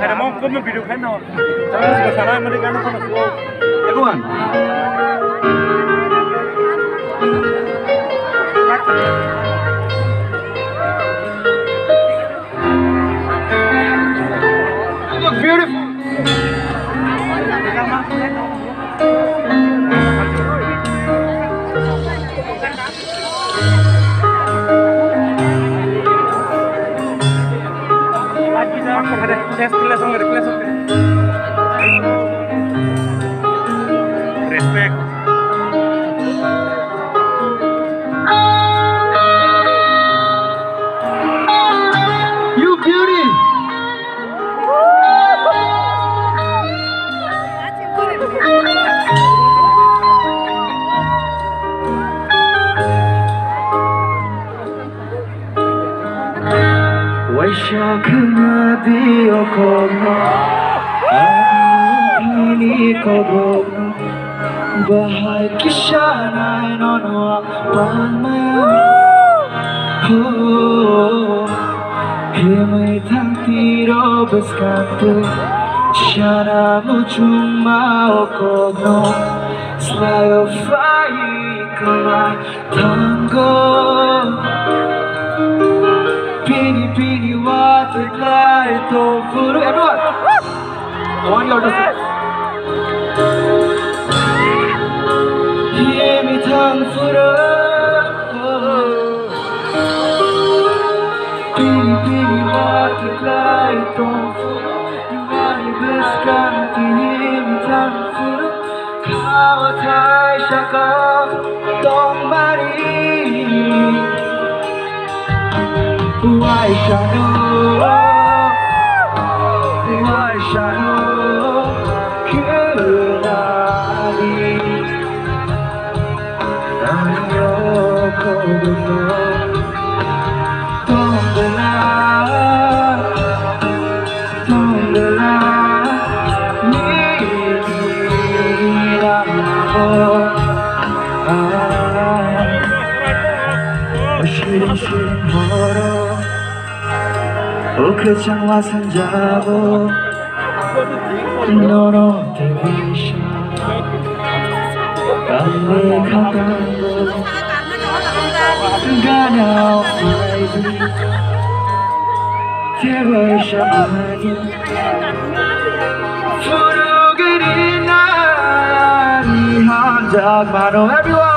Ada mau kami video kan no. Jangan suka salah mereka kan sama semua. Everyone. You look beautiful. Respect. You beauty. Waishakna diyo kokborok Peeni kokborok Bahai kishanay nono pamaya Himay tangtiro beskante Shana mujuma okogno Slayo fai kamay tango Peeni peeni water light over everyone. I want you all to sing. Hear me tongue for Peeni peeni water light over you are the best country. Hear me tongue for Kawatai shaka don't marry. Why shadow? Why shadow? Kunali, ayo kokborok, tongla, shirin shirin horo. 그창와 산자고 너로 대비셔 빨리 가다고 가나 바이비 대비셔 아니 푸르그린 날이 한장 많어 everyone